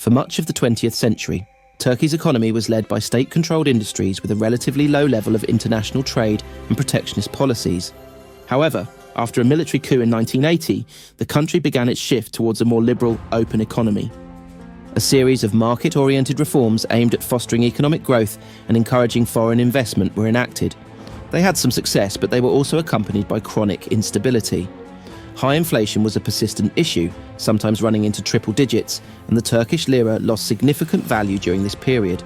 For much of the 20th century, Turkey's economy was led by state-controlled industries with a relatively low level of international trade and protectionist policies. However, after a military coup in 1980, the country began its shift towards a more liberal, open economy. A series of market-oriented reforms aimed at fostering economic growth and encouraging foreign investment were enacted. They had some success, but they were also accompanied by chronic instability. High inflation was a persistent issue, sometimes running into triple digits, and the Turkish lira lost significant value during this period.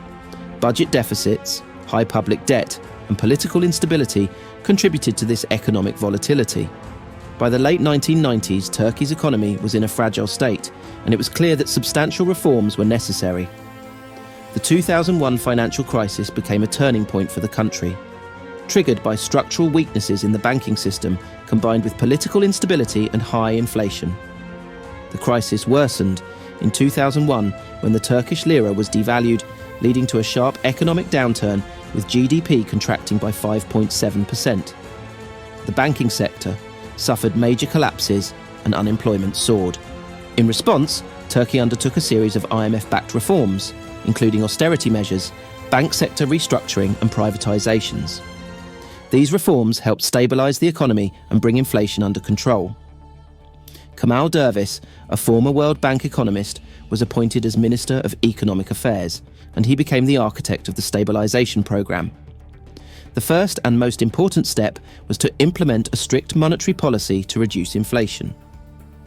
Budget deficits, high public debt, and political instability contributed to this economic volatility. By the late 1990s, Turkey's economy was in a fragile state, and it was clear that substantial reforms were necessary. The 2001 financial crisis became a turning point for the country. Triggered by structural weaknesses in the banking system, combined with political instability and high inflation. The crisis worsened in 2001 when the Turkish lira was devalued, leading to a sharp economic downturn with GDP contracting by 5.7%. The banking sector suffered major collapses and unemployment soared. In response, Turkey undertook a series of IMF-backed reforms, including austerity measures, bank sector restructuring and privatizations. These reforms helped stabilize the economy and bring inflation under control. Kemal Dervish, a former World Bank economist, was appointed as Minister of Economic Affairs, and he became the architect of the stabilization program. The first and most important step was to implement a strict monetary policy to reduce inflation.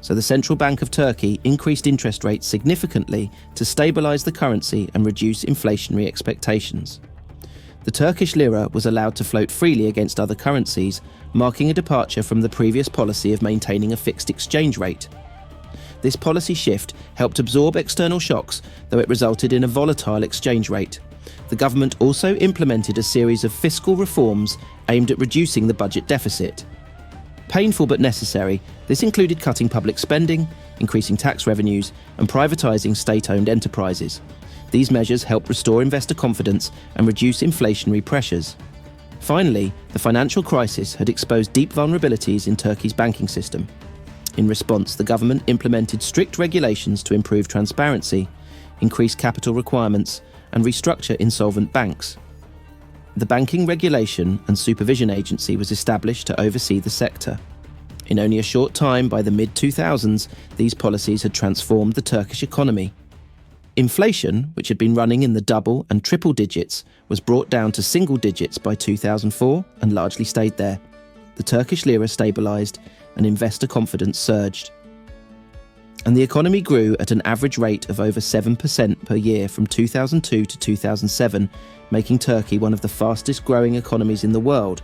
So the Central Bank of Turkey increased interest rates significantly to stabilize the currency and reduce inflationary expectations. The Turkish lira was allowed to float freely against other currencies, marking a departure from the previous policy of maintaining a fixed exchange rate. This policy shift helped absorb external shocks, though it resulted in a volatile exchange rate. The government also implemented a series of fiscal reforms aimed at reducing the budget deficit. Painful but necessary, this included cutting public spending, increasing tax revenues, and privatizing state-owned enterprises. These measures helped restore investor confidence and reduce inflationary pressures. Finally, the financial crisis had exposed deep vulnerabilities in Turkey's banking system. In response, the government implemented strict regulations to improve transparency, increase capital requirements, and restructure insolvent banks. The Banking Regulation and Supervision Agency was established to oversee the sector. In only a short time, by the mid-2000s, these policies had transformed the Turkish economy. Inflation, which had been running in the double and triple digits, was brought down to single digits by 2004 and largely stayed there. The Turkish lira stabilised and investor confidence surged. And the economy grew at an average rate of over 7% per year from 2002 to 2007, making Turkey one of the fastest growing economies in the world.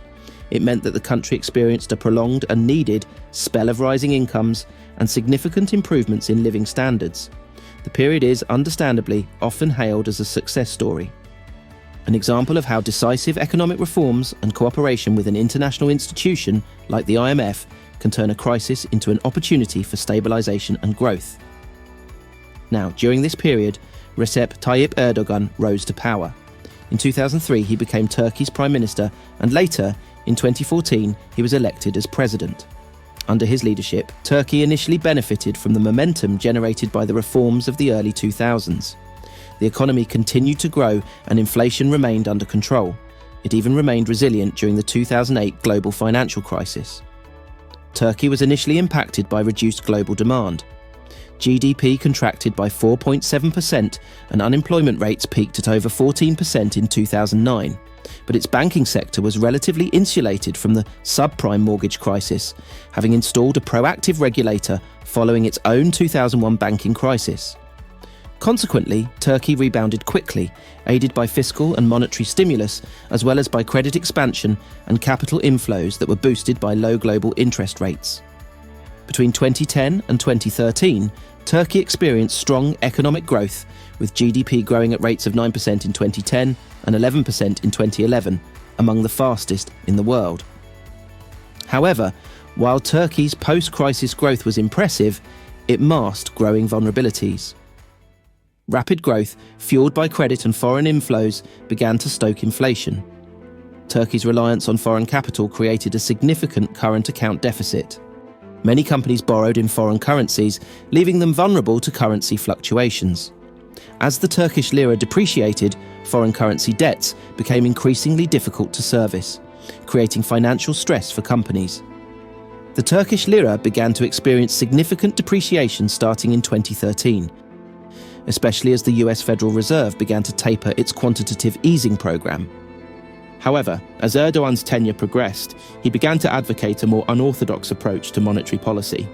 It meant that the country experienced a prolonged and needed spell of rising incomes and significant improvements in living standards. The period is, understandably, often hailed as a success story. An example of how decisive economic reforms and cooperation with an international institution like the IMF can turn a crisis into an opportunity for stabilisation and growth. Now, during this period, Recep Tayyip Erdogan rose to power. In 2003, he became Turkey's Prime Minister, and later, in 2014, he was elected as President. Under his leadership, Turkey initially benefited from the momentum generated by the reforms of the early 2000s. The economy continued to grow and inflation remained under control. It even remained resilient during the 2008 global financial crisis. Turkey was initially impacted by reduced global demand. GDP contracted by 4.7% and unemployment rates peaked at over 14% in 2009. But its banking sector was relatively insulated from the subprime mortgage crisis, having installed a proactive regulator following its own 2001 banking crisis. Consequently, Turkey rebounded quickly, aided by fiscal and monetary stimulus, as well as by credit expansion and capital inflows that were boosted by low global interest rates. Between 2010 and 2013, Turkey experienced strong economic growth, with GDP growing at rates of 9% in 2010 and 11% in 2011, among the fastest in the world. However, while Turkey's post-crisis growth was impressive, it masked growing vulnerabilities. Rapid growth, fueled by credit and foreign inflows, began to stoke inflation. Turkey's reliance on foreign capital created a significant current account deficit. Many companies borrowed in foreign currencies, leaving them vulnerable to currency fluctuations. As the Turkish lira depreciated, foreign currency debts became increasingly difficult to service, creating financial stress for companies. The Turkish lira began to experience significant depreciation starting in 2013, especially as the US Federal Reserve began to taper its quantitative easing program. However, as Erdogan's tenure progressed, he began to advocate a more unorthodox approach to monetary policy.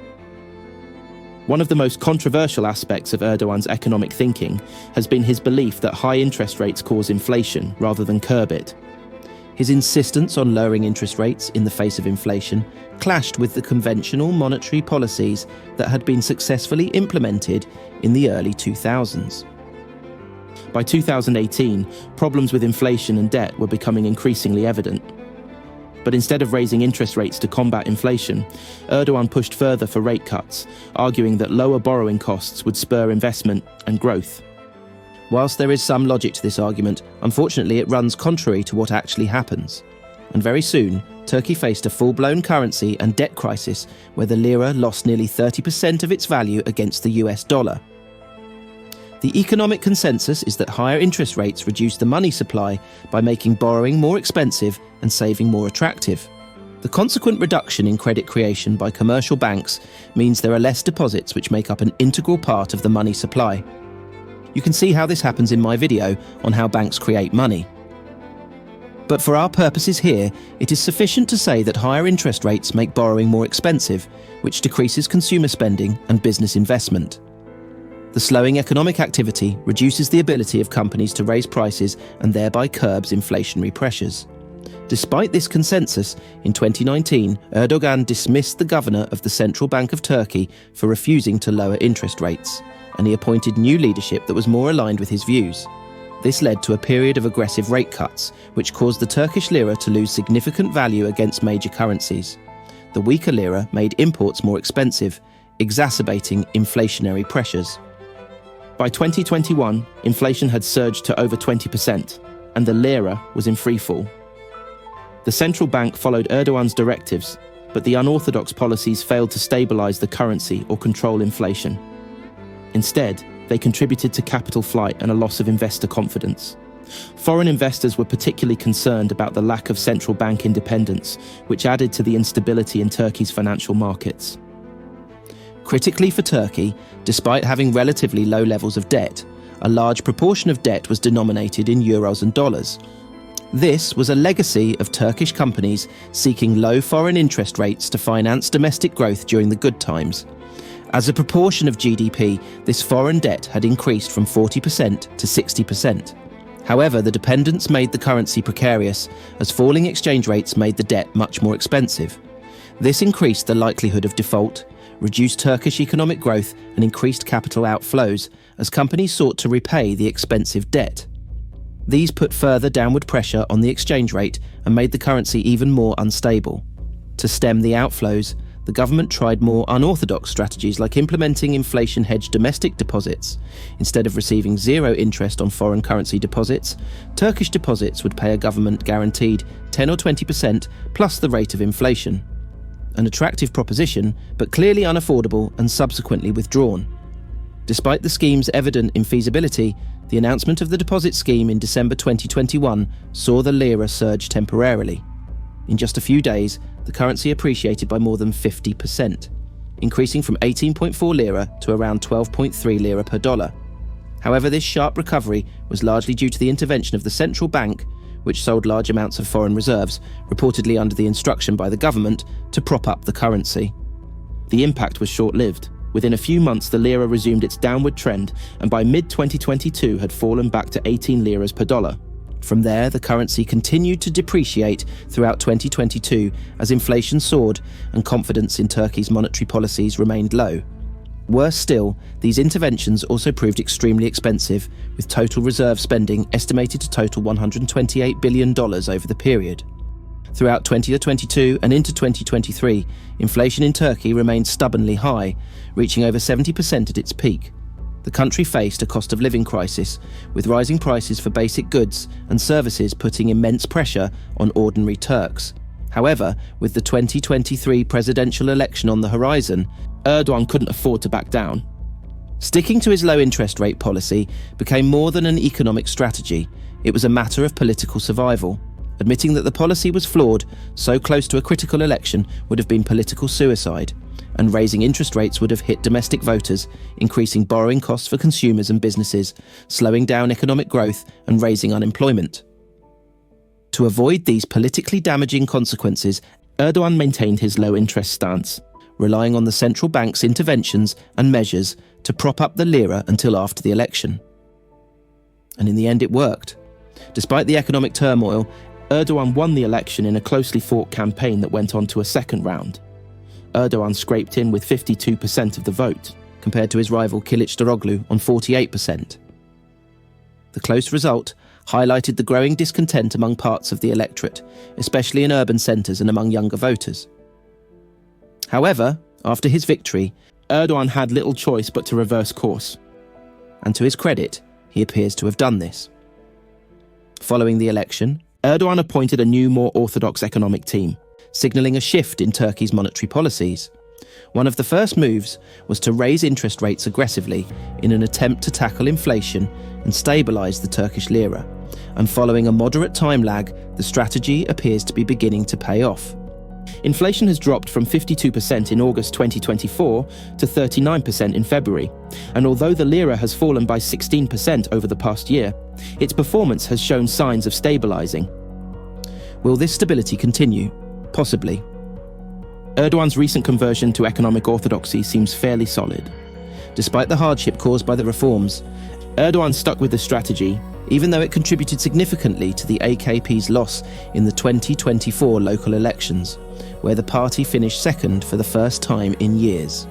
One of the most controversial aspects of Erdogan's economic thinking has been his belief that high interest rates cause inflation rather than curb it. His insistence on lowering interest rates in the face of inflation clashed with the conventional monetary policies that had been successfully implemented in the early 2000s. By 2018, problems with inflation and debt were becoming increasingly evident. But instead of raising interest rates to combat inflation, Erdogan pushed further for rate cuts, arguing that lower borrowing costs would spur investment and growth. Whilst there is some logic to this argument, unfortunately it runs contrary to what actually happens. And very soon, Turkey faced a full-blown currency and debt crisis where the lira lost nearly 30% of its value against the US dollar. The economic consensus is that higher interest rates reduce the money supply by making borrowing more expensive and saving more attractive. The consequent reduction in credit creation by commercial banks means there are less deposits, which make up an integral part of the money supply. You can see how this happens in my video on how banks create money. But for our purposes here, it is sufficient to say that higher interest rates make borrowing more expensive, which decreases consumer spending and business investment. The slowing economic activity reduces the ability of companies to raise prices and thereby curbs inflationary pressures. Despite this consensus, in 2019, Erdogan dismissed the governor of the Central Bank of Turkey for refusing to lower interest rates, and he appointed new leadership that was more aligned with his views. This led to a period of aggressive rate cuts, which caused the Turkish lira to lose significant value against major currencies. The weaker lira made imports more expensive, exacerbating inflationary pressures. By 2021, inflation had surged to over 20%, and the lira was in freefall. The central bank followed Erdogan's directives, but the unorthodox policies failed to stabilize the currency or control inflation. Instead, they contributed to capital flight and a loss of investor confidence. Foreign investors were particularly concerned about the lack of central bank independence, which added to the instability in Turkey's financial markets. Critically for Turkey, despite having relatively low levels of debt, a large proportion of debt was denominated in euros and dollars. This was a legacy of Turkish companies seeking low foreign interest rates to finance domestic growth during the good times. As a proportion of GDP, this foreign debt had increased from 40% to 60%. However, the dependence made the currency precarious, as falling exchange rates made the debt much more expensive. This increased the likelihood of default, reduced Turkish economic growth, and increased capital outflows as companies sought to repay the expensive debt. These put further downward pressure on the exchange rate and made the currency even more unstable. To stem the outflows, the government tried more unorthodox strategies like implementing inflation-hedged domestic deposits. Instead of receiving zero interest on foreign currency deposits, Turkish deposits would pay a government-guaranteed 10 or 20% plus the rate of inflation. An attractive proposition, but clearly unaffordable and subsequently withdrawn. Despite the scheme's evident infeasibility, the announcement of the deposit scheme in December 2021 saw the lira surge temporarily. In just a few days, the currency appreciated by more than 50%, increasing from 18.4 lira to around 12.3 lira per dollar. However, this sharp recovery was largely due to the intervention of the central bank, which sold large amounts of foreign reserves, reportedly under the instruction by the government, to prop up the currency. The impact was short-lived. Within a few months, the lira resumed its downward trend, and by mid-2022 had fallen back to 18 liras per dollar. From there, the currency continued to depreciate throughout 2022 as inflation soared and confidence in Turkey's monetary policies remained low. Worse still, these interventions also proved extremely expensive, with total reserve spending estimated to total $128 billion over the period. Throughout 2022 and into 2023, inflation in Turkey remained stubbornly high, reaching over 70% at its peak. The country faced a cost of living crisis, with rising prices for basic goods and services putting immense pressure on ordinary Turks. However, with the 2023 presidential election on the horizon, Erdogan couldn't afford to back down. Sticking to his low interest rate policy became more than an economic strategy. It was a matter of political survival. Admitting that the policy was flawed so close to a critical election would have been political suicide, and raising interest rates would have hit domestic voters, increasing borrowing costs for consumers and businesses, slowing down economic growth and raising unemployment. To avoid these politically damaging consequences, Erdogan maintained his low-interest stance, relying on the central bank's interventions and measures to prop up the lira until after the election. And in the end it worked. Despite the economic turmoil, Erdogan won the election in a closely fought campaign that went on to a second round. Erdogan scraped in with 52% of the vote, compared to his rival Kılıçdaroğlu on 48%. The close result highlighted the growing discontent among parts of the electorate, especially in urban centres and among younger voters. However, after his victory, Erdogan had little choice but to reverse course. And to his credit, he appears to have done this. Following the election, Erdogan appointed a new, more orthodox economic team, signalling a shift in Turkey's monetary policies. One of the first moves was to raise interest rates aggressively in an attempt to tackle inflation and stabilise the Turkish lira. And following a moderate time lag, the strategy appears to be beginning to pay off. Inflation has dropped from 52% in August 2024 to 39% in February, and although the lira has fallen by 16% over the past year, its performance has shown signs of stabilising. Will this stability continue? Possibly. Erdogan's recent conversion to economic orthodoxy seems fairly solid. Despite the hardship caused by the reforms, Erdogan stuck with the strategy, even though it contributed significantly to the AKP's loss in the 2024 local elections, where the party finished second for the first time in years.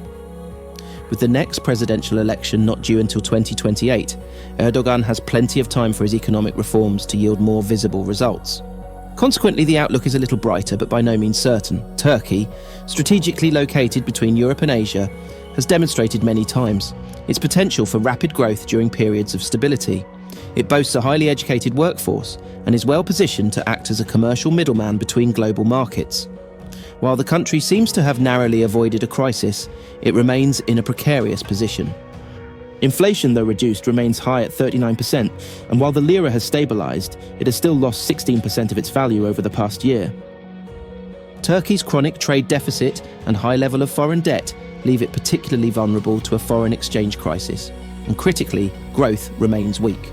With the next presidential election not due until 2028, Erdogan has plenty of time for his economic reforms to yield more visible results. Consequently, the outlook is a little brighter, but by no means certain. Turkey, strategically located between Europe and Asia, has demonstrated many times its potential for rapid growth during periods of stability. It boasts a highly educated workforce and is well positioned to act as a commercial middleman between global markets. While the country seems to have narrowly avoided a crisis, it remains in a precarious position. Inflation, though reduced, remains high at 39%, and while the lira has stabilised, it has still lost 16% of its value over the past year. Turkey's chronic trade deficit and high level of foreign debt leave it particularly vulnerable to a foreign exchange crisis, and critically, growth remains weak,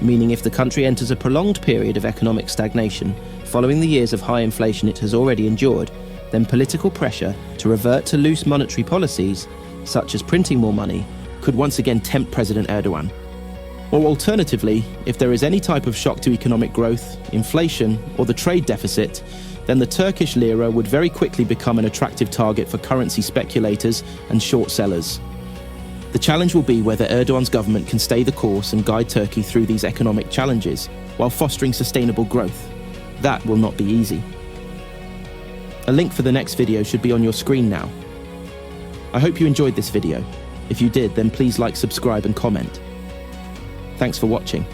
meaning if the country enters a prolonged period of economic stagnation following the years of high inflation it has already endured, then political pressure to revert to loose monetary policies, such as printing more money, could once again tempt President Erdogan. Or alternatively, if there is any type of shock to economic growth, inflation, or the trade deficit, then the Turkish lira would very quickly become an attractive target for currency speculators and short sellers. The challenge will be whether Erdogan's government can stay the course and guide Turkey through these economic challenges while fostering sustainable growth. That will not be easy. A link for the next video should be on your screen now. I hope you enjoyed this video. If you did, then please like, subscribe and comment. Thanks for watching.